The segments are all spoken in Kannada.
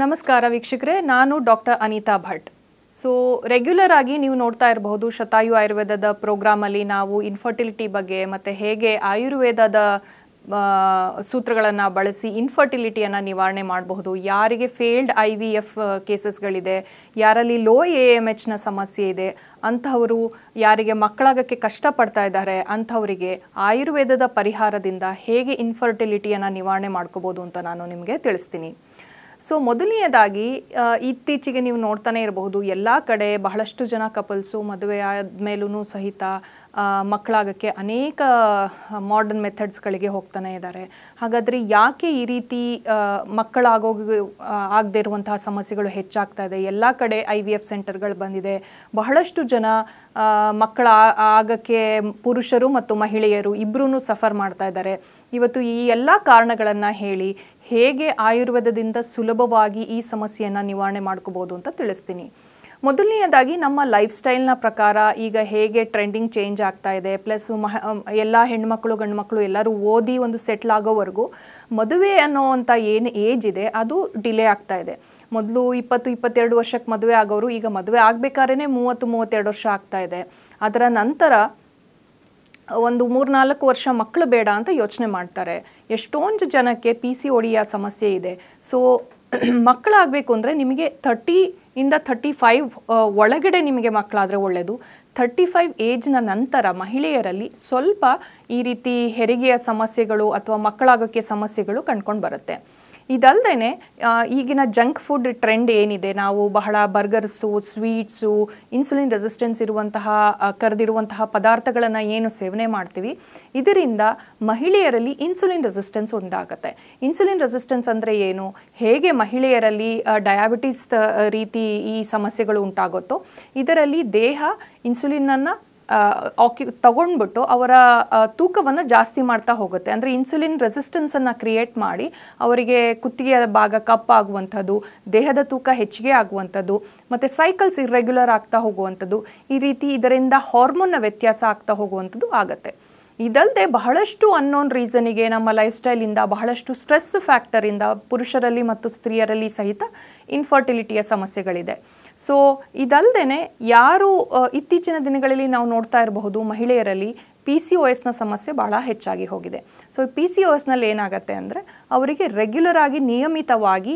ನಮಸ್ಕಾರ ವೀಕ್ಷಕರೇ, ನಾನು doctor Anita Bhat. So regular ಆಗಿ ನೀವು ನೋಡ್ತಾ ಇರಬಹುದು ಶತಾಯು ಆಯುರ್ವೇದದ ಪ್ರೋಗ್ರಾಮಲ್ಲಿ ನಾವು ಇನ್ಫರ್ಟಿಲಿಟಿ ಬಗ್ಗೆ ಮತ್ತು ಹೇಗೆ ಆಯುರ್ವೇದದ ಸೂತ್ರಗಳನ್ನು ಬಳಸಿ ಇನ್ಫರ್ಟಿಲಿಟಿಯನ್ನು ನಿವಾರಣೆ ಮಾಡಬಹುದು, ಯಾರಿಗೆ ಫೇಲ್ಡ್ IVF ಕೇಸಸ್ಗಳಿದೆ, ಯಾರಲ್ಲಿ ಲೋ AMHನ ಸಮಸ್ಯೆ ಇದೆ ಅಂಥವರು, ಯಾರಿಗೆ ಮಕ್ಕಳಾಗಕ್ಕೆ ಕಷ್ಟಪಡ್ತಾ ಇದ್ದಾರೆ ಅಂಥವರಿಗೆ ಆಯುರ್ವೇದದ ಪರಿಹಾರದಿಂದ ಹೇಗೆ ಇನ್ಫರ್ಟಿಲಿಟಿಯನ್ನು ನಿವಾರಣೆ ಮಾಡ್ಕೋಬೋದು ಅಂತ ನಾನು ನಿಮಗೆ ತಿಳಿಸ್ತೀನಿ. ಸೊ ಮೊದಲನೆಯದಾಗಿ ಇತ್ತೀಚೆಗೆ ನೀವು ನೋಡ್ತಾನೆ ಇರಬಹುದು ಎಲ್ಲ ಕಡೆ ಬಹಳಷ್ಟು ಜನ ಕಪಲ್ಸು ಮದುವೆ ಆದಮೇಲೂ ಸಹಿತ ಮಕ್ಕಳಾಗಕ್ಕೆ ಅನೇಕ ಮಾಡರ್ನ್ ಮೆಥಡ್ಸ್ಗಳಿಗೆ ಹೋಗ್ತಾನೆ ಇದ್ದಾರೆ. ಹಾಗಾದರೆ ಯಾಕೆ ಈ ರೀತಿ ಆಗದೇ ಇರುವಂತಹ ಸಮಸ್ಯೆಗಳು ಹೆಚ್ಚಾಗ್ತಾ ಇದೆ? ಎಲ್ಲ ಕಡೆ IVF ಸೆಂಟರ್ಗಳು ಬಂದಿದೆ. ಬಹಳಷ್ಟು ಜನ ಮಕ್ಕಳ ಆಗಕ್ಕೆ ಪುರುಷರು ಮತ್ತು ಮಹಿಳೆಯರು ಇಬ್ಬರೂ ಸಫರ್ ಮಾಡ್ತಾ ಇದ್ದಾರೆ. ಇವತ್ತು ಈ ಎಲ್ಲ ಕಾರಣಗಳನ್ನು ಹೇಳಿ ಹೇಗೆ ಆಯುರ್ವೇದದಿಂದ ಸುಲಭವಾಗಿ ಈ ಸಮಸ್ಯೆಯನ್ನು ನಿವಾರಣೆ ಮಾಡ್ಕೋಬೋದು ಅಂತ ತಿಳಿಸ್ತೀನಿ. ಮೊದಲನೆಯದಾಗಿ ನಮ್ಮ ಲೈಫ್ ಸ್ಟೈಲ್ನ ಪ್ರಕಾರ ಈಗ ಹೇಗೆ ಟ್ರೆಂಡಿಂಗ್ ಚೇಂಜ್ ಆಗ್ತಾ ಇದೆ, ಪ್ಲಸ್ ಎಲ್ಲ ಹೆಣ್ಮಕ್ಳು ಗಂಡು ಮಕ್ಕಳು ಎಲ್ಲರೂ ಓದಿ ಒಂದು ಸೆಟ್ಲ್ ಆಗೋವರೆಗೂ ಮದುವೆ ಅನ್ನೋವಂಥ ಏನು ಏಜ್ ಇದೆ ಅದು ಡಿಲೇ ಆಗ್ತಾ ಇದೆ. ಮೊದಲು 20-22 ವರ್ಷಕ್ಕೆ ಮದುವೆ ಆಗೋರು ಈಗ ಮದುವೆ ಆಗಬೇಕಾದ್ರೆ 30-32 ವರ್ಷ ಆಗ್ತಾ ಇದೆ. ಅದರ ನಂತರ ಒಂದು 3-4 ವರ್ಷ ಮಕ್ಕಳು ಬೇಡ ಅಂತ ಯೋಚನೆ ಮಾಡ್ತಾರೆ. ಎಷ್ಟೊಂದು ಜನಕ್ಕೆ PCODಯ ಸಮಸ್ಯೆ ಇದೆ. ಸೊ ಮಕ್ಕಳಾಗಬೇಕು ಅಂದರೆ ನಿಮಗೆ 30-35 ಒಳಗಡೆ ನಿಮಗೆ ಮಕ್ಕಳಾದರೆ ಒಳ್ಳೆಯದು. 35 ಏಜ್ನ ನಂತರ ಮಹಿಳೆಯರಲ್ಲಿ ಸ್ವಲ್ಪ ಈ ರೀತಿ ಹೆರಿಗೆಯ ಸಮಸ್ಯೆಗಳು ಅಥವಾ ಮಕ್ಕಳಾಗೋಕ್ಕೆ ಸಮಸ್ಯೆಗಳು ಕಂಡುಕೊಂಡು ಬರುತ್ತೆ. ಇದಲ್ಲದೆ ಈಗಿನ ಜಂಕ್ ಫುಡ್ ಟ್ರೆಂಡ್ ಏನಿದೆ, ನಾವು ಬಹಳ ಬರ್ಗರ್ಸು, ಸ್ವೀಟ್ಸು, ಇನ್ಸುಲಿನ್ ರೆಸಿಸ್ಟೆನ್ಸ್ ಇರುವಂತಹ ಕರೆದಿರುವಂತಹ ಪದಾರ್ಥಗಳನ್ನು ಏನು ಸೇವನೆ ಮಾಡ್ತೀವಿ, ಇದರಿಂದ ಮಹಿಳೆಯರಲ್ಲಿ ಇನ್ಸುಲಿನ್ ರೆಸಿಸ್ಟೆನ್ಸ್ ಉಂಟಾಗುತ್ತೆ. ಇನ್ಸುಲಿನ್ ರೆಸಿಸ್ಟೆನ್ಸ್ ಅಂದರೆ ಏನು, ಹೇಗೆ ಮಹಿಳೆಯರಲ್ಲಿ ಡಯಾಬಿಟಿಸ್ ರೀತಿ ಈ ಸಮಸ್ಯೆಗಳು ಉಂಟಾಗುತ್ತೋ ಇದರಲ್ಲಿ ದೇಹ ಇನ್ಸುಲಿನನ್ನು ತಗೊಂಡ್ಬಿಟ್ಟು ಅವರ ತೂಕವನ್ನು ಜಾಸ್ತಿ ಮಾಡ್ತಾ ಹೋಗುತ್ತೆ. ಅಂದರೆ ಇನ್ಸುಲಿನ್ ರೆಸಿಸ್ಟೆನ್ಸನ್ನು ಕ್ರಿಯೇಟ್ ಮಾಡಿ ಅವರಿಗೆ ಕುತ್ತಿಗೆಯ ಭಾಗ ಕಪ್ಪಾಗುವಂಥದ್ದು, ದೇಹದ ತೂಕ ಹೆಚ್ಚಿಗೆ ಆಗುವಂಥದ್ದು, ಮತ್ತು ಸೈಕಲ್ಸ್ ಇರ್ರೆಗ್ಯುಲರ್ ಆಗ್ತಾ ಹೋಗುವಂಥದ್ದು, ಈ ರೀತಿ ಇದರಿಂದ ಹಾರ್ಮೋನ್ನ ವ್ಯತ್ಯಾಸ ಆಗ್ತಾ ಹೋಗುವಂಥದ್ದು ಆಗುತ್ತೆ. ಇದಲ್ಲದೆ ಬಹಳಷ್ಟು ಅನ್ನೋನ್ ರೀಸನಿಗೆ ನಮ್ಮ ಲೈಫ್ ಸ್ಟೈಲಿಂದ, ಬಹಳಷ್ಟು ಸ್ಟ್ರೆಸ್ ಫ್ಯಾಕ್ಟರಿಂದ ಪುರುಷರಲ್ಲಿ ಮತ್ತು ಸ್ತ್ರೀಯರಲ್ಲಿ ಸಹಿತ ಇನ್ಫರ್ಟಿಲಿಟಿಯ ಸಮಸ್ಯೆಗಳಿದೆ. ಸೊ ಇದಲ್ಲದೆ ಯಾರು ಇತ್ತೀಚಿನ ದಿನಗಳಲ್ಲಿ ನಾವು ನೋಡ್ತಾ ಇರಬಹುದು ಮಹಿಳೆಯರಲ್ಲಿ PCOSನ ಸಮಸ್ಯೆ ಭಾಳ ಹೆಚ್ಚಾಗಿ ಹೋಗಿದೆ. ಸೊ PCOSನಲ್ಲಿ ಏನಾಗುತ್ತೆ ಅಂದರೆ ಅವರಿಗೆ ರೆಗ್ಯುಲರ್ ಆಗಿ ನಿಯಮಿತವಾಗಿ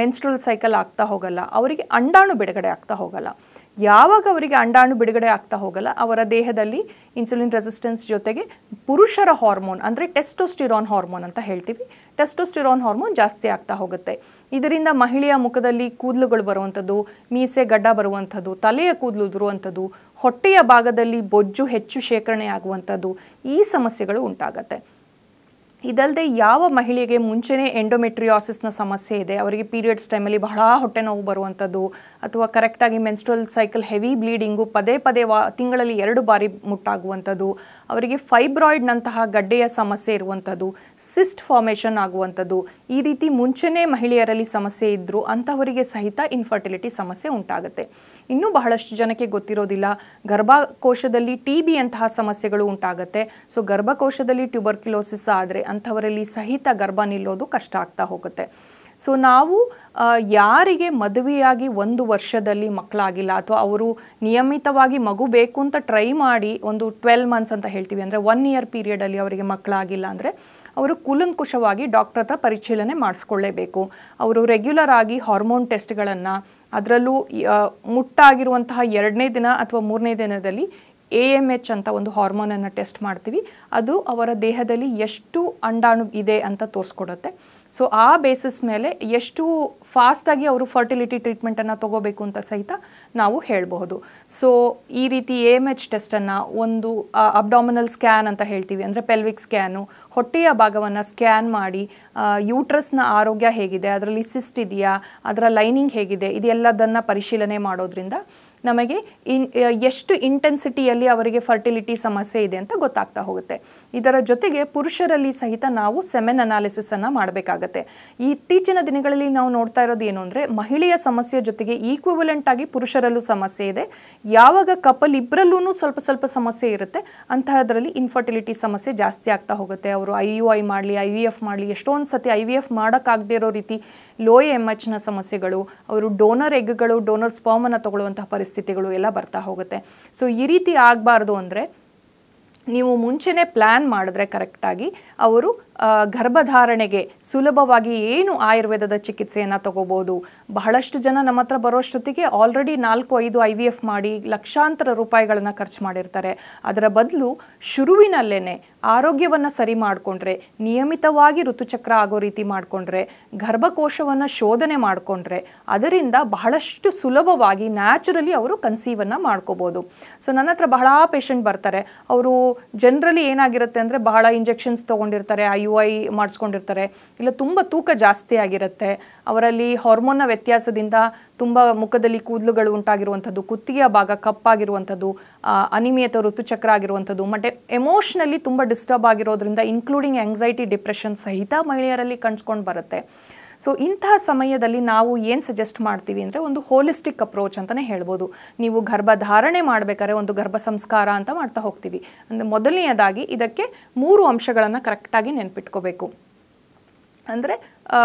ಮೆನ್ಸ್ಟ್ರಲ್ ಸೈಕಲ್ ಆಗ್ತಾ ಹೋಗಲ್ಲ, ಅವರಿಗೆ ಅಂಡಾಣು ಬಿಡುಗಡೆ ಆಗ್ತಾ ಹೋಗಲ್ಲ. ಯಾವಾಗ ಅವರಿಗೆ ಅಂಡಾಣು ಬಿಡುಗಡೆ ಆಗ್ತಾ ಹೋಗಲ್ಲ ಅವರ ದೇಹದಲ್ಲಿ ಇನ್ಸುಲಿನ್ ರೆಸಿಸ್ಟೆನ್ಸ್ ಜೊತೆಗೆ ಪುರುಷರ ಹಾರ್ಮೋನ್ ಅಂದರೆ ಟೆಸ್ಟೋಸ್ಟಿರಾನ್ ಹಾರ್ಮೋನ್ ಅಂತ ಹೇಳ್ತೀವಿ, ಟೆಸ್ಟೋಸ್ಟಿರಾನ್ ಹಾರ್ಮೋನ್ ಜಾಸ್ತಿ ಆಗ್ತಾ ಹೋಗುತ್ತೆ. ಇದರಿಂದ ಮಹಿಳೆಯ ಮುಖದಲ್ಲಿ ಕೂದಲುಗಳು ಬರುವಂಥದ್ದು, ಮೀಸೆ ಗಡ್ಡ ಬರುವಂಥದ್ದು, ತಲೆಯ ಕೂದಲು ಉದುರುವಂಥದ್ದು, ಹೊಟ್ಟೆಯ ಭಾಗದಲ್ಲಿ ಬೊಜ್ಜು ಹೆಚ್ಚು ಶೇಖರಣೆ ಆಗುವಂಥದ್ದು, ಈ ಸಮಸ್ಯೆಗಳು ಉಂಟಾಗತ್ತೆ. ಇದಲ್ಲದೆ ಯಾವ ಮಹಿಳೆಗೆ ಮುಂಚೆನೇ ಎಂಡೋಮೆಟ್ರಿಯಾಸಿಸ್ನ ಸಮಸ್ಯೆ ಇದೆ, ಅವರಿಗೆ ಪೀರಿಯಡ್ಸ್ ಟೈಮಲ್ಲಿ ಬಹಳ ಹೊಟ್ಟೆ ನೋವು ಬರುವಂಥದ್ದು, ಅಥವಾ ಕರೆಕ್ಟಾಗಿ ಮೆನ್ಸ್ಟ್ರಲ್ ಸೈಕಲ್ ಹೆವಿ ಬ್ಲೀಡಿಂಗು ಪದೇ ತಿಂಗಳಲ್ಲಿ 2 ಬಾರಿ ಮುಟ್ಟಾಗುವಂಥದ್ದು, ಅವರಿಗೆ ಫೈಬ್ರಾಯ್ಡ್ನಂತಹ ಗಡ್ಡೆಯ ಸಮಸ್ಯೆ ಇರುವಂಥದ್ದು, ಸಿಸ್ಟ್ ಫಾರ್ಮೇಷನ್ ಆಗುವಂಥದ್ದು, ಈ ರೀತಿ ಮುಂಚೆನೇ ಮಹಿಳೆಯರಲ್ಲಿ ಸಮಸ್ಯೆ ಇದ್ದರೂ ಅಂಥವರಿಗೆ ಸಹಿತ ಇನ್ಫರ್ಟಿಲಿಟಿ ಸಮಸ್ಯೆ ಉಂಟಾಗುತ್ತೆ. ಇನ್ನೂ ಬಹಳಷ್ಟು ಜನಕ್ಕೆ ಗೊತ್ತಿರೋದಿಲ್ಲ, ಗರ್ಭಕೋಶದಲ್ಲಿ TB ಅಂತಹ ಸಮಸ್ಯೆಗಳು ಉಂಟಾಗುತ್ತೆ. ಸೊ ಗರ್ಭಕೋಶದಲ್ಲಿ ಟ್ಯೂಬರ್ಕ್ಯುಲೋಸಿಸ್ ಆದರೆ ಅಂಥವರಲ್ಲಿ ಸಹಿತ ಗರ್ಭ ನಿಲ್ಲೋದು ಕಷ್ಟ ಆಗ್ತಾ ಹೋಗುತ್ತೆ. ಸೊ ನಾವು ಯಾರಿಗೆ ಮದುವೆಯಾಗಿ 1 ವರ್ಷದಲ್ಲಿ ಮಕ್ಕಳಾಗಿಲ್ಲ ಅಥವಾ ಅವರು ನಿಯಮಿತವಾಗಿ ಮಗು ಬೇಕು ಅಂತ ಟ್ರೈ ಮಾಡಿ ಒಂದು 12 ಮಂತ್ಸ್ ಅಂತ ಹೇಳ್ತೀವಿ, ಅಂದರೆ 1 ಇಯರ್ ಪೀರಿಯಡಲ್ಲಿ ಅವರಿಗೆ ಮಕ್ಕಳಾಗಿಲ್ಲ ಅಂದರೆ ಅವರು ಕೂಲಂಕುಷವಾಗಿ ಡಾಕ್ಟರ್ ಹತ್ರ ಪರಿಶೀಲನೆ ಮಾಡಿಸ್ಕೊಳ್ಳೇಬೇಕು. ಅವರು ರೆಗ್ಯುಲರ್ ಆಗಿ ಹಾರ್ಮೋನ್ ಟೆಸ್ಟ್ಗಳನ್ನು, ಅದರಲ್ಲೂ ಮುಟ್ಟಾಗಿರುವಂತಹ 2ನೇ ದಿನ ಅಥವಾ 3ನೇ ದಿನದಲ್ಲಿ AMH ಅಂತ ಒಂದು ಹಾರ್ಮೋನನ್ನು ಟೆಸ್ಟ್ ಮಾಡ್ತೀವಿ. ಅದು ಅವರ ದೇಹದಲ್ಲಿ ಎಷ್ಟು ಅಂಡಾಣು ಇದೆ ಅಂತ ತೋರಿಸ್ಕೊಡುತ್ತೆ. ಸೊ ಆ ಬೇಸಿಸ್ ಮೇಲೆ ಎಷ್ಟು ಫಾಸ್ಟಾಗಿ ಅವರು ಫರ್ಟಿಲಿಟಿ ಟ್ರೀಟ್ಮೆಂಟನ್ನು ತೊಗೋಬೇಕು ಅಂತ ಸಹಿತ ನಾವು ಹೇಳಬಹುದು. ಸೊ ಈ ರೀತಿ AMH ಟೆಸ್ಟನ್ನು, ಒಂದು ಅಬ್ಡಾಮಿನಲ್ ಸ್ಕ್ಯಾನ್ ಅಂತ ಹೇಳ್ತೀವಿ, ಅಂದರೆ ಪೆಲ್ವಿಕ್ ಸ್ಕ್ಯಾನು, ಹೊಟ್ಟೆಯ ಭಾಗವನ್ನು ಸ್ಕ್ಯಾನ್ ಮಾಡಿ ಯೂಟ್ರಸ್ನ ಆರೋಗ್ಯ ಹೇಗಿದೆ, ಅದರಲ್ಲಿ ಸಿಸ್ಟ್ ಇದೆಯಾ, ಅದರ ಲೈನಿಂಗ್ ಹೇಗಿದೆ, ಇದೆಲ್ಲದನ್ನು ಪರಿಶೀಲನೆ ಮಾಡೋದ್ರಿಂದ ನಮಗೆ ಎಷ್ಟು ಇಂಟೆನ್ಸಿಟಿಯಲ್ಲಿ ಅವರಿಗೆ ಫರ್ಟಿಲಿಟಿ ಸಮಸ್ಯೆ ಇದೆ ಅಂತ ಗೊತ್ತಾಗ್ತಾ ಹೋಗುತ್ತೆ. ಇದರ ಜೊತೆಗೆ ಪುರುಷರಲ್ಲಿ ಸಹಿತ ನಾವು ಸೆಮೆನ್ ಅನಾಲಿಸಿಸನ್ನು ಮಾಡಬೇಕಾಗತ್ತೆ. ಈ ಇತ್ತೀಚಿನ ದಿನಗಳಲ್ಲಿ ನಾವು ನೋಡ್ತಾ ಇರೋದು ಏನು ಅಂದರೆ, ಮಹಿಳೆಯ ಸಮಸ್ಯೆ ಜೊತೆಗೆ ಈಕ್ವಿವಲೆಂಟ್ ಆಗಿ ಪುರುಷರಲ್ಲೂ ಸಮಸ್ಯೆ ಇದೆ. ಯಾವಾಗ ಕಪಲ್ ಇಬ್ಬರಲ್ಲೂ ಸ್ವಲ್ಪ ಸ್ವಲ್ಪ ಸಮಸ್ಯೆ ಇರುತ್ತೆ, ಅಂತಹದ್ರಲ್ಲಿ ಇನ್ಫರ್ಟಿಲಿಟಿ ಸಮಸ್ಯೆ ಜಾಸ್ತಿ ಆಗ್ತಾ ಹೋಗುತ್ತೆ. ಅವರು IUI ಮಾಡಲಿ, IVF ಮಾಡಲಿ, ಎಷ್ಟೊಂದು ಸತಿ IVF ಮಾಡೋಕ್ಕಾಗದೇ ಇರೋ ರೀತಿ ಲೋ MHನ ಸಮಸ್ಯೆಗಳು, ಅವರು ಡೋನರ್ ಎಗ್ಗಳು, ಡೋನರ್ ಸ್ಪರ್ಮನ್ನು ತಗೊಳ್ಳುವಂತಹ ಪರಿಸ್ಥಿತಿಗಳು ಎಲ್ಲ ಬರ್ತಾ ಹೋಗುತ್ತೆ. ಸೊ ಈ ರೀತಿ ಆಗಬಾರ್ದು ಅಂದರೆ ನೀವು ಮುಂಚೆನೇ ಪ್ಲ್ಯಾನ್ ಮಾಡಿದ್ರೆ ಕರೆಕ್ಟಾಗಿ ಅವರು ಗರ್ಭಧಾರಣೆಗೆ ಸುಲಭವಾಗಿ ಏನು ಆಯುರ್ವೇದದ ಚಿಕಿತ್ಸೆಯನ್ನು ತಗೋಬೋದು. ಬಹಳಷ್ಟು ಜನ ನಮ್ಮ ಹತ್ರ ಬರೋಷ್ಟೊತ್ತಿಗೆ ಆಲ್ರೆಡಿ 4-5 IVF ಮಾಡಿ ಲಕ್ಷಾಂತರ ರೂಪಾಯಿಗಳನ್ನು ಖರ್ಚು ಮಾಡಿರ್ತಾರೆ. ಅದರ ಬದಲು ಶುರುವಿನಲ್ಲೇ ಆರೋಗ್ಯವನ್ನು ಸರಿ ಮಾಡಿಕೊಂಡ್ರೆ, ನಿಯಮಿತವಾಗಿ ಋತುಚಕ್ರ ಆಗೋ ರೀತಿ ಮಾಡಿಕೊಂಡ್ರೆ, ಗರ್ಭಕೋಶವನ್ನು ಶೋಧನೆ ಮಾಡಿಕೊಂಡ್ರೆ, ಅದರಿಂದ ಬಹಳಷ್ಟು ಸುಲಭವಾಗಿ ನ್ಯಾಚುರಲಿ ಅವರು ಕನ್ಸೀವನ್ನು ಮಾಡ್ಕೋಬೋದು. ಸೊ ನನ್ನ ಹತ್ರ ಬಹಳ ಪೇಷಂಟ್ ಬರ್ತಾರೆ. ಅವರು ಜನರಲಿ ಏನಾಗಿರುತ್ತೆ ಅಂದರೆ, ಬಹಳ ಇಂಜೆಕ್ಷನ್ಸ್ ತೊಗೊಂಡಿರ್ತಾರೆ, IUI ಮಾಡಿಸ್ಕೊಂಡಿರ್ತಾರೆ, ಇಲ್ಲ ತುಂಬ ತೂಕ ಜಾಸ್ತಿ ಆಗಿರುತ್ತೆ, ಅವರಲ್ಲಿ ಹಾರ್ಮೋನ್ನ ವ್ಯತ್ಯಾಸದಿಂದ ತುಂಬ ಮುಖದಲ್ಲಿ ಕೂದಲುಗಳು ಉಂಟಾಗಿರುವಂಥದ್ದು, ಕುತ್ತಿಗೆಯ ಭಾಗ ಕಪ್ಪಾಗಿರುವಂಥದ್ದು, ಅನಿಮಿಯತ ಋತುಚಕ್ರ ಆಗಿರುವಂಥದ್ದು, ಮತ್ತು ಎಮೋಷ್ನಲಿ ತುಂಬ ಡಿಸ್ಟರ್ಬ್ ಆಗಿರೋದ್ರಿಂದ ಇನ್ಕ್ಲೂಡಿಂಗ್ ಆಂಗ್ಸೈಟಿ, ಡಿಪ್ರೆಷನ್ ಸಹಿತ ಮಹಿಳೆಯರಲ್ಲಿ ಕಾಣಿಸ್ಕೊಂಡು ಬರುತ್ತೆ. ಸೊ ಇಂತಹ ಸಮಯದಲ್ಲಿ ನಾವು ಏನು ಸಜೆಸ್ಟ್ ಮಾಡ್ತೀವಿ ಅಂದರೆ, ಒಂದು ಹೋಲಿಸ್ಟಿಕ್ ಅಪ್ರೋಚ್ ಅಂತಲೇ ಹೇಳ್ಬೋದು. ನೀವು ಗರ್ಭಧಾರಣೆ ಮಾಡಬೇಕಾದ್ರೆ ಒಂದು ಗರ್ಭ ಸಂಸ್ಕಾರ ಅಂತ ಮಾಡ್ತಾ ಹೋಗ್ತೀವಿ. ಅಂದರೆ ಮೊದಲನೆಯದಾಗಿ ಇದಕ್ಕೆ 3 ಅಂಶಗಳನ್ನು ಕರೆಕ್ಟಾಗಿ ನೆನ್ಪಿಟ್ಕೋಬೇಕು. ಅಂದರೆ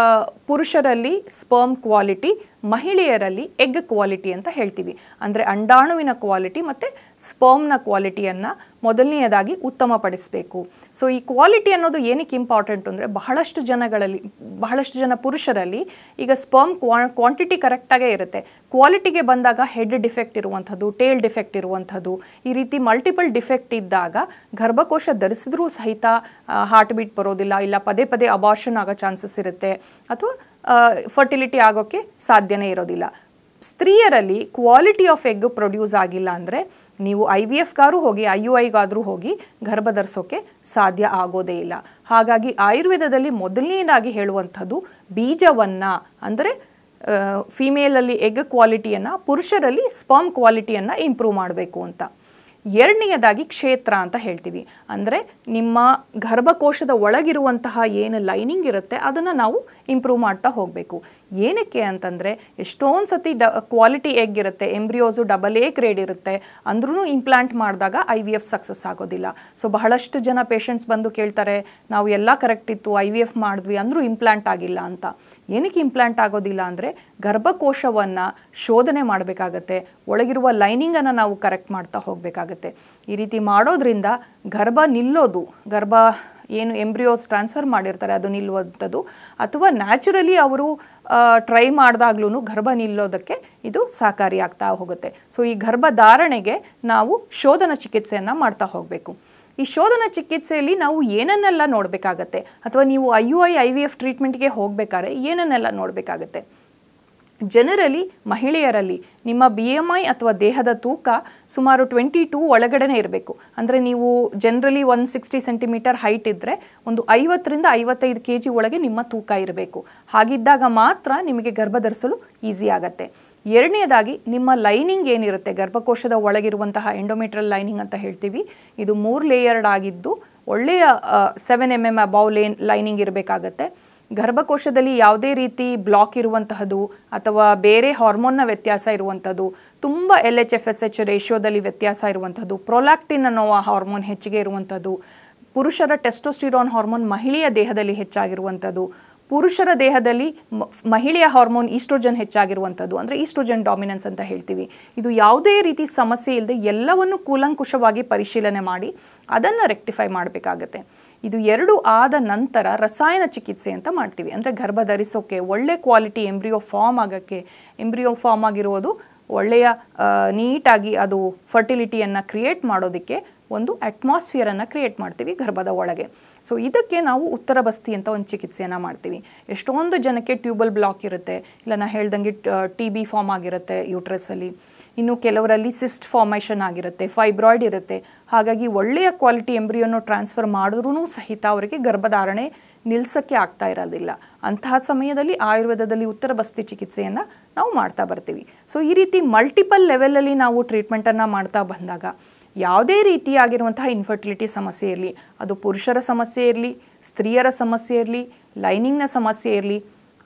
ಪುರುಷರಲ್ಲಿ ಸ್ಪರ್ಮ್ ಕ್ವಾಲಿಟಿ, ಮಹಿಳೆಯರಲ್ಲಿ ಎಗ್ ಕ್ವಾಲಿಟಿ ಅಂತ ಹೇಳ್ತೀವಿ. ಅಂದರೆ ಅಂಡಾಣುವಿನ ಕ್ವಾಲಿಟಿ ಮತ್ತು ಸ್ಪರ್ಮ್ನ ಕ್ವಾಲಿಟಿಯನ್ನು ಮೊದಲನೆಯದಾಗಿ ಉತ್ತಮಪಡಿಸಬೇಕು. ಸೊ ಈ ಕ್ವಾಲಿಟಿ ಅನ್ನೋದು ಏನಕ್ಕೆ ಇಂಪಾರ್ಟೆಂಟ್ ಅಂದರೆ, ಬಹಳಷ್ಟು ಜನ ಪುರುಷರಲ್ಲಿ ಈಗ ಸ್ಪರ್ಮ್ ಕ್ವಾಂಟಿಟಿ ಕರೆಕ್ಟಾಗೇ ಇರುತ್ತೆ, ಕ್ವಾಲಿಟಿಗೆ ಬಂದಾಗ ಹೆಡ್ ಡಿಫೆಕ್ಟ್ ಇರುವಂಥದ್ದು, ಟೇಲ್ ಡಿಫೆಕ್ಟ್ ಇರುವಂಥದ್ದು, ಈ ರೀತಿ ಮಲ್ಟಿಪಲ್ ಡಿಫೆಕ್ಟ್ ಇದ್ದಾಗ ಗರ್ಭಕೋಶ ಧರಿಸಿದ್ರೂ ಸಹಿತ ಹಾರ್ಟ್ ಬೀಟ್ ಬರೋದಿಲ್ಲ, ಇಲ್ಲ ಪದೇ ಪದೇ ಅಬಾರ್ಷನ್ ಆಗೋ ಚಾನ್ಸಸ್ ಇರುತ್ತೆ, ಅಥವಾ ಫರ್ಟಿಲಿಟಿ ಆಗೋಕ್ಕೆ ಸಾಧ್ಯನೇ ಇರೋದಿಲ್ಲ. ಸ್ತ್ರೀಯರಲ್ಲಿ ಕ್ವಾಲಿಟಿ ಆಫ್ ಎಗ್ ಪ್ರೊಡ್ಯೂಸ್ ಆಗಿಲ್ಲ ಅಂದರೆ ನೀವು IVFಗಾದ್ರೂ ಹೋಗಿ, IUIಗಾದರೂ ಹೋಗಿ ಗರ್ಭ ಧರಿಸೋಕ್ಕೆ ಸಾಧ್ಯ ಆಗೋದೇ ಇಲ್ಲ. ಹಾಗಾಗಿ ಆಯುರ್ವೇದದಲ್ಲಿ ಮೊದಲನೇದಾಗಿ ಹೇಳುವಂಥದ್ದು ಬೀಜವನ್ನು, ಅಂದರೆ ಫಿಮೇಲಲ್ಲಿ ಎಗ್ ಕ್ವಾಲಿಟಿಯನ್ನು, ಪುರುಷರಲ್ಲಿ ಸ್ಪರ್ಮ್ ಕ್ವಾಲಿಟಿಯನ್ನು ಇಂಪ್ರೂವ್ ಮಾಡಬೇಕು ಅಂತ. ಎರಡನೆಯದಾಗಿ ಕ್ಷೇತ್ರ ಅಂತ ಹೇಳ್ತೀವಿ. ಅಂದರೆ ನಿಮ್ಮ ಗರ್ಭಕೋಶದ ಒಳಗಿರುವಂತಹ ಏನು ಲೈನಿಂಗ್ ಇರುತ್ತೆ ಅದನ್ನು ನಾವು ಇಂಪ್ರೂವ್ ಮಾಡ್ತಾ ಹೋಗಬೇಕು. ಏನಕ್ಕೆ ಅಂತಂದರೆ, ಎಷ್ಟೊಂದು ಸತಿ ಕ್ವಾಲಿಟಿ ಎಗ್ ಇರುತ್ತೆ, ಎಂಬ್ರಿಯೋಸು AA ಗ್ರೇಡ್ ಇರುತ್ತೆ, ಅಂದ್ರೂ ಇಂಪ್ಲಾಂಟ್ ಮಾಡಿದಾಗ IVF ಸಕ್ಸಸ್ ಆಗೋದಿಲ್ಲ. ಸೊ ಬಹಳಷ್ಟು ಜನ ಪೇಷಂಟ್ಸ್ ಬಂದು ಕೇಳ್ತಾರೆ, ನಾವು ಎಲ್ಲ ಕರೆಕ್ಟ್ ಇತ್ತು, IVF ಮಾಡಿದ್ವಿ, ಅಂದರೂ ಇಂಪ್ಲಾಂಟ್ ಆಗಿಲ್ಲ ಅಂತ. ಏನಕ್ಕೆ ಇಂಪ್ಲಾಂಟ್ ಆಗೋದಿಲ್ಲ ಅಂದರೆ, ಗರ್ಭಕೋಶವನ್ನು ಶೋಧನೆ ಮಾಡಬೇಕಾಗತ್ತೆ, ಒಳಗಿರುವ ಲೈನಿಂಗನ್ನು ನಾವು ಕರೆಕ್ಟ್ ಮಾಡ್ತಾ ಹೋಗಬೇಕಾಗತ್ತೆ. ಈ ರೀತಿ ಮಾಡೋದ್ರಿಂದ ಗರ್ಭ ನಿಲ್ಲೋದು, ಗರ್ಭ ಏನು ಎಂಬ್ರಿಯೋಸ್ ಟ್ರಾನ್ಸ್ಫರ್ ಮಾಡಿರ್ತಾರೆ ಅದು ನಿಲ್ಲುವಂಥದ್ದು, ಅಥವಾ ನ್ಯಾಚುರಲಿ ಅವರು ಟ್ರೈ ಮಾಡಿದಾಗ್ಲೂ ಗರ್ಭ ನಿಲ್ಲೋದಕ್ಕೆ ಇದು ಸಹಕಾರಿಯಾಗ್ತಾ ಹೋಗುತ್ತೆ. ಸೊ ಈ ಗರ್ಭಧಾರಣೆಗೆ ನಾವು ಶೋಧನ ಚಿಕಿತ್ಸೆಯನ್ನು ಮಾಡ್ತಾ ಹೋಗಬೇಕು. ಈ ಶೋಧನ ಚಿಕಿತ್ಸೆಯಲ್ಲಿ ನಾವು ಏನನ್ನೆಲ್ಲ ನೋಡಬೇಕಾಗತ್ತೆ, ಅಥವಾ ನೀವು IUI IVF ಟ್ರೀಟ್ಮೆಂಟ್ಗೆ ಹೋಗಬೇಕಾದ್ರೆ ಏನನ್ನೆಲ್ಲ ನೋಡಬೇಕಾಗತ್ತೆ. ಜನರಲಿ ಮಹಿಳೆಯರಲ್ಲಿ ನಿಮ್ಮ BMI ಅಥವಾ ದೇಹದ ತೂಕ ಸುಮಾರು 22 ಒಳಗಡೆನೇ ಇರಬೇಕು. ಅಂದರೆ ನೀವು ಜನರಲಿ 160 ಸೆಂಟಿಮೀಟರ್ ಹೈಟ್ ಇದ್ದರೆ ಒಂದು 50ರಿಂದ 55 kg ಒಳಗೆ ನಿಮ್ಮ ತೂಕ ಇರಬೇಕು. ಹಾಗಿದ್ದಾಗ ಮಾತ್ರ ನಿಮಗೆ ಗರ್ಭ ಧರಿಸಲು ಈಸಿ ಆಗತ್ತೆ. ಎರಡನೆಯದಾಗಿ ನಿಮ್ಮ ಲೈನಿಂಗ್ ಏನಿರುತ್ತೆ, ಗರ್ಭಕೋಶದ ಒಳಗಿರುವಂತಹ ಎಂಡೋಮೆಟ್ರಿಯಲ್ ಲೈನಿಂಗ್ ಅಂತ ಹೇಳ್ತೀವಿ, ಇದು 3 ಲೇಯರ್ಡ್ ಆಗಿದ್ದು ಒಳ್ಳೆಯ 7 mm ಅಬೌವ್ ಲೈನಿಂಗ್ ಇರಬೇಕಾಗತ್ತೆ. ಗರ್ಭಕೋಶದಲ್ಲಿ ಯಾವುದೇ ರೀತಿ ಬ್ಲಾಕ್ ಇರುವಂತಹದ್ದು ಅಥವಾ ಬೇರೆ ಹಾರ್ಮೋನ್ನ ವ್ಯತ್ಯಾಸ ಇರುವಂಥದ್ದು, ತುಂಬ LH-FSH ರೇಷಿಯೋದಲ್ಲಿ ವ್ಯತ್ಯಾಸ ಇರುವಂಥದ್ದು, ಪ್ರೊಲ್ಯಾಕ್ಟಿನ್ ಅನ್ನೋ ಹಾರ್ಮೋನ್ ಹೆಚ್ಚಿಗೆ ಇರುವಂಥದ್ದು, ಪುರುಷರ ಟೆಸ್ಟೋಸ್ಟಿರಾನ್ ಹಾರ್ಮೋನ್ ಮಹಿಳೆಯ ದೇಹದಲ್ಲಿ ಹೆಚ್ಚಾಗಿರುವಂಥದ್ದು, ಪುರುಷರ ದೇಹದಲ್ಲಿ ಮಹಿಳೆಯ ಹಾರ್ಮೋನ್ ಈಸ್ಟ್ರೋಜನ್ ಹೆಚ್ಚಾಗಿರುವಂಥದ್ದು, ಅಂದರೆ ಈಸ್ಟ್ರೋಜನ್ ಡಾಮಿನೆನ್ಸ್ ಅಂತ ಹೇಳ್ತೀವಿ. ಇದು ಯಾವುದೇ ರೀತಿ ಸಮಸ್ಯೆ ಇಲ್ಲದೆ ಎಲ್ಲವನ್ನು ಕೂಲಂಕುಷವಾಗಿ ಪರಿಶೀಲನೆ ಮಾಡಿ ಅದನ್ನು ರೆಕ್ಟಿಫೈ ಮಾಡಬೇಕಾಗತ್ತೆ. ಇದು 2 ಆದ ನಂತರ ರಸಾಯನ ಚಿಕಿತ್ಸೆ ಅಂತ ಮಾಡ್ತೀವಿ. ಅಂದರೆ ಗರ್ಭ ಧರಿಸೋಕ್ಕೆ, ಒಳ್ಳೆ ಕ್ವಾಲಿಟಿ ಎಂಬ್ರಿಯೋ ಫಾರ್ಮ್ ಆಗೋಕ್ಕೆ, ಎಂಬ್ರಿಯೋ ಫಾರ್ಮ್ ಆಗಿರೋದು ಒಳ್ಳೆಯ ನೀಟಾಗಿ ಅದು ಫರ್ಟಿಲಿಟಿಯನ್ನು ಕ್ರಿಯೇಟ್ ಮಾಡೋದಕ್ಕೆ ಒಂದು ಅಟ್ಮಾಸ್ಫಿಯರನ್ನು ಕ್ರಿಯೇಟ್ ಮಾಡ್ತೀವಿ ಗರ್ಭದ ಒಳಗೆ. ಸೊ ಇದಕ್ಕೆ ನಾವು ಉತ್ತರ ಬಸ್ತಿ ಅಂತ ಒಂದು ಚಿಕಿತ್ಸೆಯನ್ನು ಮಾಡ್ತೀವಿ. ಎಷ್ಟೊಂದು ಜನಕ್ಕೆ ಟ್ಯೂಬಲ್ ಬ್ಲಾಕ್ ಇರುತ್ತೆ, ಇಲ್ಲ ನಾನು ಹೇಳ್ದಂಗೆ TB ಫಾರ್ಮ್ ಆಗಿರುತ್ತೆ ಯೂಟ್ರಸಲ್ಲಿ, ಇನ್ನು ಕೆಲವರಲ್ಲಿ ಸಿಸ್ಟ್ ಫಾರ್ಮೇಷನ್ ಆಗಿರುತ್ತೆ, ಫೈಬ್ರಾಯ್ಡ್ ಇರುತ್ತೆ. ಹಾಗಾಗಿ ಒಳ್ಳೆಯ ಕ್ವಾಲಿಟಿ ಎಂಬ್ರಿಯೋನು ಟ್ರಾನ್ಸ್ಫರ್ ಮಾಡಿದ್ರೂ ಸಹಿತ ಅವರಿಗೆ ಗರ್ಭಧಾರಣೆ ನಿಲ್ಲಿಸೋಕ್ಕೆ ಆಗ್ತಾ ಇರೋದಿಲ್ಲ. ಅಂತಹ ಸಮಯದಲ್ಲಿ ಆಯುರ್ವೇದದಲ್ಲಿ ಉತ್ತರ ಬಸ್ತಿ ಚಿಕಿತ್ಸೆಯನ್ನು ನಾವು ಮಾಡ್ತಾ ಬರ್ತೀವಿ. ಸೊ ಈ ರೀತಿ ಮಲ್ಟಿಪಲ್ ಲೆವೆಲಲ್ಲಿ ನಾವು ಟ್ರೀಟ್ಮೆಂಟನ್ನು ಮಾಡ್ತಾ ಬಂದಾಗ ಯಾವುದೇ ರೀತಿಯಾಗಿರುವಂತಹ ಇನ್ಫರ್ಟಿಲಿಟಿ ಸಮಸ್ಯೆ ಇರಲಿ, ಅದು ಪುರುಷರ ಸಮಸ್ಯೆ ಇರಲಿ, ಸ್ತ್ರೀಯರ ಸಮಸ್ಯೆ ಇರಲಿ, ಲೈನಿಂಗ್ನ ಸಮಸ್ಯೆ ಇರಲಿ,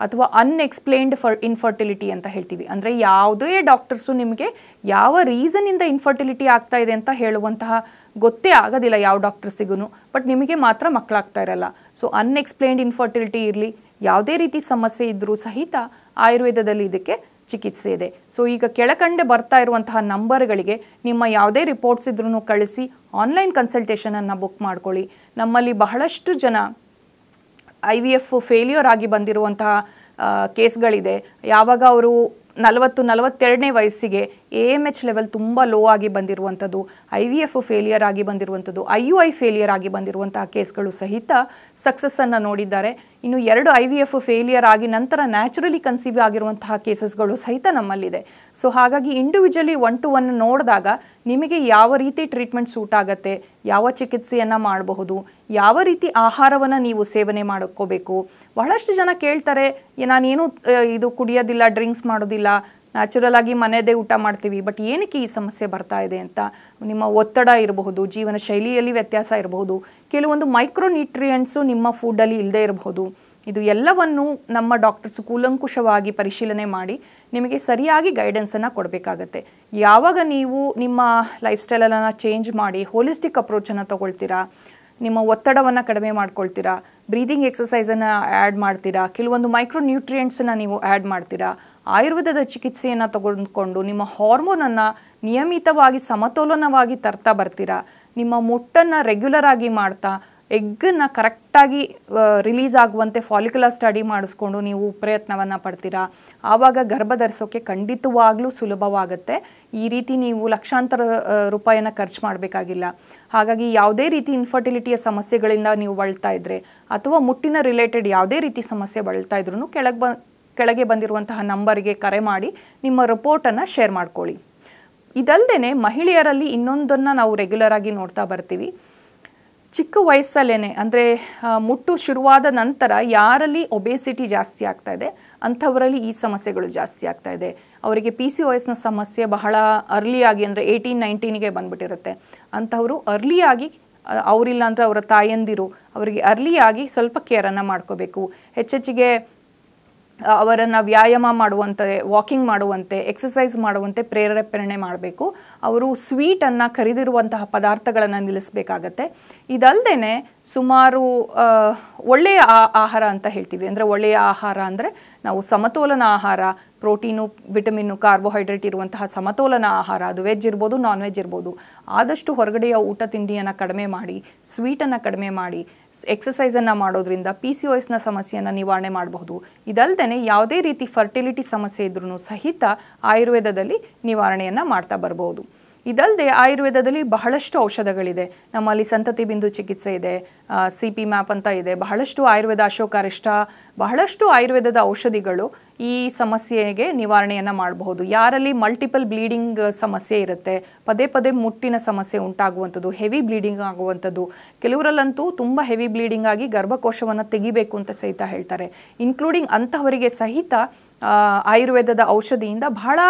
ಅಥವಾ ಅನ್ಎಕ್ಸ್ಪ್ಲೇನ್ಡ್ ಇನ್ಫರ್ಟಿಲಿಟಿ ಅಂತ ಹೇಳ್ತೀವಿ. ಅಂದರೆ ಯಾವುದೇ ಡಾಕ್ಟರ್ಸು ನಿಮಗೆ ಯಾವ ರೀಸನಿಂದ ಇನ್ಫರ್ಟಿಲಿಟಿ ಆಗ್ತಾ ಇದೆ ಅಂತ ಹೇಳುವಂತಹ ಗೊತ್ತೇ ಆಗೋದಿಲ್ಲ ಯಾವ ಡಾಕ್ಟರ್ಸಿಗೂ, ಬಟ್ ನಿಮಗೆ ಮಾತ್ರ ಮಕ್ಕಳಾಗ್ತಾ ಇರಲ್ಲ. ಸೊ ಅನ್ಎಕ್ಸ್ಪ್ಲೇನ್ಡ್ ಇನ್ಫರ್ಟಿಲಿಟಿ ಇರಲಿ, ಯಾವುದೇ ರೀತಿ ಸಮಸ್ಯೆ ಇದ್ದರೂ ಸಹಿತ ಆಯುರ್ವೇದದಲ್ಲಿ ಇದಕ್ಕೆ ಚಿಕಿತ್ಸೆ ಇದೆ. ಸೊ ಈಗ ಕೆಳಕಂಡೆ ಬರ್ತಾ ಇರುವಂತಹ ನಂಬರ್ಗಳಿಗೆ ನಿಮ್ಮ ಯಾವುದೇ ರಿಪೋರ್ಟ್ಸ್ ಇದ್ರೂ ಕಳಿಸಿ ಆನ್ಲೈನ್ ಕನ್ಸಲ್ಟೇಷನನ್ನು ಬುಕ್ ಮಾಡ್ಕೊಳ್ಳಿ. ನಮ್ಮಲ್ಲಿ ಬಹಳಷ್ಟು ಜನ IVF ಫೇಲ್ಯೂರ್ ಆಗಿ ಬಂದಿರುವಂತಹ ಕೇಸ್ಗಳಿದೆ. ಯಾವಾಗ ಅವರು 40-42ನೇ ವಯಸ್ಸಿಗೆ AMH ಲೆವೆಲ್ ತುಂಬ ಲೋ ಆಗಿ ಬಂದಿರುವಂಥದ್ದು, IVF ಫೇಲಿಯರ್ ಆಗಿ ಬಂದಿರುವಂಥದ್ದು, IUI ಫೇಲಿಯರ್ ಆಗಿ ಬಂದಿರುವಂತಹ ಕೇಸ್ಗಳು ಸಹಿತ ಸಕ್ಸಸ್ಸನ್ನು ನೋಡಿದ್ದಾರೆ. ಇನ್ನು 2 IVF ಫೇಲಿಯರ್ ಆಗಿ ನಂತರ ನ್ಯಾಚುರಲಿ ಕನ್ಸೀವ್ ಆಗಿರುವಂತಹ ಕೇಸಸ್ಗಳು ಸಹಿತ ನಮ್ಮಲ್ಲಿದೆ. ಸೊ ಹಾಗಾಗಿ ಇಂಡಿವಿಜುವಲಿ 1-to-1 ನೋಡಿದಾಗ ನಿಮಗೆ ಯಾವ ರೀತಿ ಟ್ರೀಟ್ಮೆಂಟ್ ಸೂಟ್ ಆಗುತ್ತೆ, ಯಾವ ಚಿಕಿತ್ಸೆಯನ್ನು ಮಾಡಬಹುದು, ಯಾವ ರೀತಿ ಆಹಾರವನ್ನು ನೀವು ಸೇವನೆ ಮಾಡ್ಕೋಬೇಕು. ಬಹಳಷ್ಟು ಜನ ಕೇಳ್ತಾರೆ, ನಾನೇನು ಇದು ಕುಡಿಯೋದಿಲ್ಲ, ಡ್ರಿಂಕ್ಸ್ ಮಾಡೋದಿಲ್ಲ, ನ್ಯಾಚುರಲ್ ಆಗಿ ಮನೆಯದೇ ಊಟ ಮಾಡ್ತೀವಿ, ಬಟ್ ಏನಕ್ಕೆ ಈ ಸಮಸ್ಯೆ ಬರ್ತಾ ಇದೆ ಅಂತ. ನಿಮ್ಮ ಒತ್ತಡ ಇರಬಹುದು, ಜೀವನ ಶೈಲಿಯಲ್ಲಿ ವ್ಯತ್ಯಾಸ ಇರಬಹುದು, ಕೆಲವೊಂದು ಮೈಕ್ರೋನ್ಯೂಟ್ರಿಯೆಂಟ್ಸು ನಿಮ್ಮ ಫುಡ್ಡಲ್ಲಿ ಇಲ್ಲದೆ ಇರಬಹುದು. ಇದು ಎಲ್ಲವನ್ನು ನಮ್ಮ ಡಾಕ್ಟರ್ಸ್ ಕೂಲಂಕುಷವಾಗಿ ಪರಿಶೀಲನೆ ಮಾಡಿ ನಿಮಗೆ ಸರಿಯಾಗಿ ಗೈಡೆನ್ಸನ್ನು ಕೊಡಬೇಕಾಗತ್ತೆ. ಯಾವಾಗ ನೀವು ನಿಮ್ಮ ಲೈಫ್ ಸ್ಟೈಲನ್ನು ಚೇಂಜ್ ಮಾಡಿ ಹೋಲಿಸ್ಟಿಕ್ ಅಪ್ರೋಚನ್ನು ತೊಗೊಳ್ತೀರಾ, ನಿಮ್ಮ ಒತ್ತಡವನ್ನು ಕಡಿಮೆ ಮಾಡ್ಕೊಳ್ತೀರಾ, ಬ್ರೀದಿಂಗ್ ಎಕ್ಸಸೈಸನ್ನು ಆ್ಯಡ್ ಮಾಡ್ತೀರಾ, ಕೆಲವೊಂದು ಮೈಕ್ರೋನ್ಯೂಟ್ರಿಯೆಂಟ್ಸನ್ನು ನೀವು ಆ್ಯಡ್ ಮಾಡ್ತೀರಾ, ಆಯುರ್ವೇದದ ಚಿಕಿತ್ಸೆಯನ್ನು ತೆಗೆದುಕೊಂಡು ನಿಮ್ಮ ಹಾರ್ಮೋನನ್ನು ನಿಯಮಿತವಾಗಿ ಸಮತೋಲನವಾಗಿ ತರ್ತಾ ಬರ್ತೀರಾ, ನಿಮ್ಮ ಮುಟ್ಟನ್ನು ರೆಗ್ಯುಲರ್ ಆಗಿ ಮಾಡ್ತಾ ಎಗ್ಗನ್ನು ಕರೆಕ್ಟಾಗಿ ರಿಲೀಸ್ ಆಗುವಂತೆ ಫಾಲಿಕ್ಯುಲರ್ ಸ್ಟಡಿ ಮಾಡಿಸ್ಕೊಂಡು ನೀವು ಪ್ರಯತ್ನವನ್ನು ಪಡ್ತೀರಾ, ಆವಾಗ ಗರ್ಭ ಧರಿಸೋಕ್ಕೆ ಖಂಡಿತವಾಗ್ಲೂ ಸುಲಭವಾಗುತ್ತೆ. ಈ ರೀತಿ ನೀವು ಲಕ್ಷಾಂತರ ರೂಪಾಯಿನ ಖರ್ಚು ಮಾಡಬೇಕಾಗಿಲ್ಲ. ಹಾಗಾಗಿ ಯಾವುದೇ ರೀತಿ ಇನ್ಫರ್ಟಿಲಿಟಿಯ ಸಮಸ್ಯೆಗಳಿಂದ ನೀವು ಬಳಲ್ತಾ ಇದ್ದರೆ ಅಥವಾ ಮುಟ್ಟಿನ ರಿಲೇಟೆಡ್ ಯಾವುದೇ ರೀತಿ ಸಮಸ್ಯೆ ಬಳಲ್ತಾ ಇದ್ರೂ ಕೆಳಗೆ ಬಂದಿರುವಂತಹ ನಂಬರಿಗೆ ಕರೆ ಮಾಡಿ ನಿಮ್ಮ ರಿಪೋರ್ಟನ್ನು ಶೇರ್ ಮಾಡ್ಕೊಳ್ಳಿ. ಇದಲ್ಲದೆ ಮಹಿಳೆಯರಲ್ಲಿ ಇನ್ನೊಂದನ್ನು ನಾವು ರೆಗ್ಯುಲರ್ ಆಗಿ ನೋಡ್ತಾ ಬರ್ತೀವಿ. ಚಿಕ್ಕ ವಯಸ್ಸಲ್ಲೇ ಅಂದರೆ ಮುಟ್ಟು ಶುರುವಾದ ನಂತರ ಯಾರಲ್ಲಿ ಒಬೇಸಿಟಿ ಜಾಸ್ತಿ ಆಗ್ತಾ ಇದೆ ಅಂಥವರಲ್ಲಿ ಈ ಸಮಸ್ಯೆಗಳು ಜಾಸ್ತಿ ಆಗ್ತಾ ಇದೆ. ಅವರಿಗೆ PCOSನ ಸಮಸ್ಯೆ ಬಹಳ ಅರ್ಲಿಯಾಗಿ ಅಂದರೆ 18-19ಗೆ ಬಂದ್ಬಿಟ್ಟಿರುತ್ತೆ. ಅಂಥವರು ಅರ್ಲಿಯಾಗಿ, ಅವರಿಲ್ಲ ಅಂದರೆ ಅವರ ತಾಯಂದಿರು ಅವರಿಗೆ ಅರ್ಲಿಯಾಗಿ ಸ್ವಲ್ಪ ಕೇರನ್ನು ಮಾಡ್ಕೋಬೇಕು. ಹೆಚ್ಚೆಚ್ಚಿಗೆ ಅವರನ್ನು ವ್ಯಾಯಾಮ ಮಾಡುವಂತೆ, ವಾಕಿಂಗ್ ಮಾಡುವಂತೆ, ಎಕ್ಸಸೈಸ್ ಮಾಡುವಂತೆ ಪ್ರೇರೇಪಣೆ ಮಾಡಬೇಕು. ಅವರು ಸ್ವೀಟನ್ನು ಕರಿದಿರುವಂತಹ ಪದಾರ್ಥಗಳನ್ನು ನಿಲ್ಲಿಸಬೇಕಾಗತ್ತೆ. ಇದಲ್ಲದೆ ಸುಮಾರು ಒಳ್ಳೆಯ ಆಹಾರ ಅಂತ ಹೇಳ್ತೀವಿ. ಅಂದರೆ ಒಳ್ಳೆಯ ಆಹಾರ ಅಂದರೆ ನಾವು ಸಮತೋಲನ ಆಹಾರ, ಪ್ರೋಟೀನು, ವಿಟಮಿನ್ನು, ಕಾರ್ಬೋಹೈಡ್ರೇಟ್ ಇರುವಂತಹ ಸಮತೋಲನ ಆಹಾರ, ಅದು ವೆಜ್ ಇರ್ಬೋದು, ನಾನ್ ವೆಜ್ ಇರ್ಬೋದು. ಆದಷ್ಟು ಹೊರಗಡೆಯ ಊಟ ತಿಂಡಿಯನ್ನು ಕಡಿಮೆ ಮಾಡಿ, ಸ್ವೀಟನ್ನು ಕಡಿಮೆ ಮಾಡಿ, ಎಕ್ಸಸೈಸನ್ನು ಮಾಡೋದ್ರಿಂದ PCOSನ ಸಮಸ್ಯೆಯನ್ನು ನಿವಾರಣೆ ಮಾಡಬಹುದು. ಇದಲ್ಲದೆ ಯಾವುದೇ ರೀತಿ ಫರ್ಟಿಲಿಟಿ ಸಮಸ್ಯೆ ಇದ್ರೂ ಸಹಿತ ಆಯುರ್ವೇದದಲ್ಲಿ ನಿವಾರಣೆಯನ್ನು ಮಾಡ್ತಾ ಬರ್ಬೋದು. ಇದಲ್ಲದೆ ಆಯುರ್ವೇದದಲ್ಲಿ ಬಹಳಷ್ಟು ಔಷಧಗಳಿದೆ. ನಮ್ಮಲ್ಲಿ ಸಂತತಿ ಬಿಂದು ಚಿಕಿತ್ಸೆ ಇದೆ, CP ಮ್ಯಾಪ್ ಅಂತ ಇದೆ, ಬಹಳಷ್ಟು ಆಯುರ್ವೇದ, ಅಶೋಕಾರಿಷ್ಟ, ಬಹಳಷ್ಟು ಆಯುರ್ವೇದದ ಔಷಧಿಗಳು ಈ ಸಮಸ್ಯೆಗೆ ನಿವಾರಣೆಯನ್ನು ಮಾಡಬಹುದು. ಯಾರಲ್ಲಿ ಮಲ್ಟಿಪಲ್ ಬ್ಲೀಡಿಂಗ್ ಸಮಸ್ಯೆ ಇರುತ್ತೆ, ಪದೇ ಪದೇ ಮುಟ್ಟಿನ ಸಮಸ್ಯೆ ಉಂಟಾಗುವಂಥದ್ದು, ಹೆವಿ ಬ್ಲೀಡಿಂಗ್ ಆಗುವಂಥದ್ದು, ಕೆಲವರಲ್ಲಂತೂ ತುಂಬ ಹೆವಿ ಬ್ಲೀಡಿಂಗ್ ಆಗಿ ಗರ್ಭಕೋಶವನ್ನು ತೆಗಿಬೇಕು ಅಂತ ಸಹಿತ ಹೇಳ್ತಾರೆ. ಇನ್ಕ್ಲೂಡಿಂಗ್ ಅಂಥವರಿಗೆ ಸಹಿತ ಆಯುರ್ವೇದದ ಔಷಧಿಯಿಂದ ಬಹಳ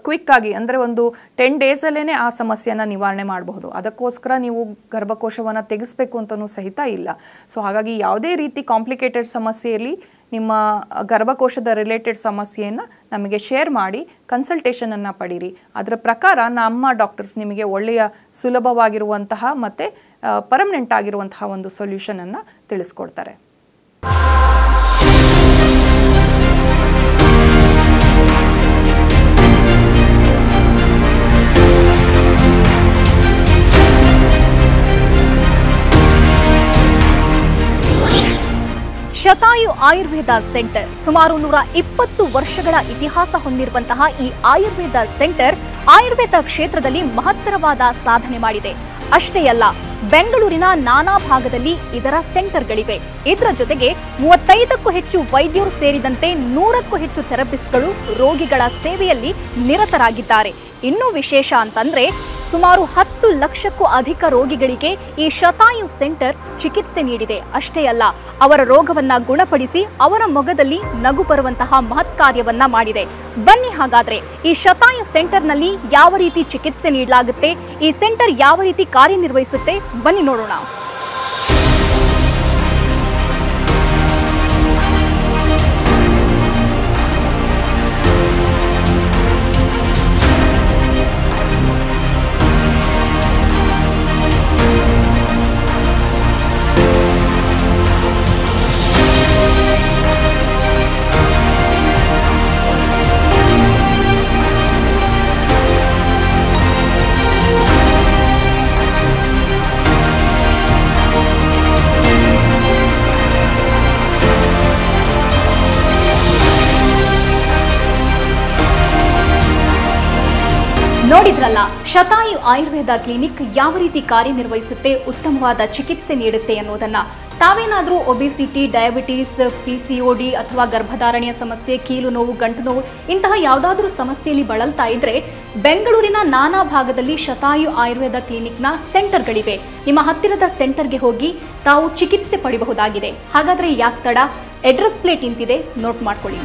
ಕ್ವಿಕ್ಕಾಗಿ ಅಂದರೆ ಒಂದು 10 ಡೇಸಲ್ಲೇ ಆ ಸಮಸ್ಯೆಯನ್ನು ನಿವಾರಣೆ ಮಾಡಬಹುದು. ಅದಕ್ಕೋಸ್ಕರ ನೀವು ಗರ್ಭಕೋಶವನ್ನು ತೆಗೆಸಬೇಕು ಅಂತಲೂ ಸಹಿತ ಇಲ್ಲ. ಸೊ ಹಾಗಾಗಿ ಯಾವುದೇ ರೀತಿ ಕಾಂಪ್ಲಿಕೇಟೆಡ್ ಸಮಸ್ಯೆಯಲ್ಲಿ ನಿಮ್ಮ ಗರ್ಭಕೋಶದ ರಿಲೇಟೆಡ್ ಸಮಸ್ಯೆಯನ್ನು ನಮಗೆ ಶೇರ್ ಮಾಡಿ ಕನ್ಸಲ್ಟೇಷನನ್ನು ಪಡೀರಿ. ಅದರ ಪ್ರಕಾರ ನಮ್ಮ ಡಾಕ್ಟರ್ಸ್ ನಿಮಗೆ ಒಳ್ಳೆಯ ಸುಲಭವಾಗಿರುವಂತಹ ಮತ್ತು ಪರ್ಮನೆಂಟ್ ಆಗಿರುವಂತಹ ಒಂದು ಸೊಲ್ಯೂಷನನ್ನು ತಿಳಿಸ್ಕೊಡ್ತಾರೆ. ಶತಾಯು ಆಯುರ್ವೇದ ಸೆಂಟರ್ ಸುಮಾರು 120 ವರ್ಷಗಳ ಇತಿಹಾಸ ಹೊಂದಿರುವಂತಹ ಈ ಆಯುರ್ವೇದ ಸೆಂಟರ್ ಆಯುರ್ವೇದ ಕ್ಷೇತ್ರದಲ್ಲಿ ಮಹತ್ತರವಾದ ಸಾಧನೆ ಮಾಡಿದೆ. ಅಷ್ಟೇ ಅಲ್ಲ, ಬೆಂಗಳೂರಿನ ನಾನಾ ಭಾಗದಲ್ಲಿ ಇದರ ಸೆಂಟರ್ಗಳಿವೆ. ಇದರ ಜೊತೆಗೆ 35ಕ್ಕೂ ಹೆಚ್ಚು ವೈದ್ಯರು ಸೇರಿದಂತೆ 100ಕ್ಕೂ ಹೆಚ್ಚು ಥೆರಪಿಸ್ಟ್ಗಳು ರೋಗಿಗಳ ಸೇವೆಯಲ್ಲಿ ನಿರತರಾಗಿದ್ದಾರೆ. ಇನ್ನೂ ವಿಶೇಷ ಅಂತಂದ್ರೆ ಸುಮಾರು 10 ಲಕ್ಷಕ್ಕೂ ಅಧಿಕ ರೋಗಿಗಳಿಗೆ ಈ ಶತಾಯು ಸೆಂಟರ್ ಚಿಕಿತ್ಸೆ ನೀಡಿದೆ. ಅಷ್ಟೇ ಅಲ್ಲ, ಅವರ ರೋಗವನ್ನ ಗುಣಪಡಿಸಿ ಅವರ ಮೊಗದಲ್ಲಿ ನಗು ಬರುವಂತಹ ಮಹತ್ ಕಾರ್ಯವನ್ನ ಮಾಡಿದೆ. ಬನ್ನಿ ಹಾಗಾದ್ರೆ ಈ ಶತಾಯು ಸೆಂಟರ್ನಲ್ಲಿ ಯಾವ ರೀತಿ ಚಿಕಿತ್ಸೆ ನೀಡಲಾಗುತ್ತೆ, ಈ ಸೆಂಟರ್ ಯಾವ ರೀತಿ ಕಾರ್ಯನಿರ್ವಹಿಸುತ್ತೆ, ಬನ್ನಿ ನೋಡೋಣ. ನೋಡಿದ್ರಲ್ಲ, ಶತಾಯು ಆಯುರ್ವೇದ ಕ್ಲಿನಿಕ್ ಯಾವ ರೀತಿ ಕಾರ್ಯನಿರ್ವಹಿಸುತ್ತೆ, ಉತ್ತಮವಾದ ಚಿಕಿತ್ಸೆ ನೀಡುತ್ತೆ ಅನ್ನೋದನ್ನ. ತಾವೇನಾದರೂ ಒಬಿಸಿಟಿ, ಡಯಾಬಿಟಿಸ್, PCOD ಅಥವಾ ಗರ್ಭಧಾರಣೆಯ ಸಮಸ್ಯೆ, ಕೀಲು ನೋವು, ಗಂಟು ನೋವು ಇಂತಹ ಯಾವುದಾದ್ರೂ ಸಮಸ್ಯೆಯಲ್ಲಿ ಬಳಲ್ತಾ ಇದ್ರೆ ಬೆಂಗಳೂರಿನ ನಾನಾ ಭಾಗದಲ್ಲಿ ಶತಾಯು ಆಯುರ್ವೇದ ಕ್ಲಿನಿಕ್ನ ಸೆಂಟರ್ಗಳಿವೆ. ನಿಮ್ಮ ಹತ್ತಿರದ ಸೆಂಟರ್ಗೆ ಹೋಗಿ ತಾವು ಚಿಕಿತ್ಸೆ ಪಡೆಯಬಹುದಾಗಿದೆ. ಹಾಗಾದ್ರೆ ಯಾಕೆ ತಡ? ಅಡ್ರೆಸ್ ಪ್ಲೇಟ್ ಇಂತಿದೆ, ನೋಟ್ ಮಾಡ್ಕೊಳ್ಳಿ.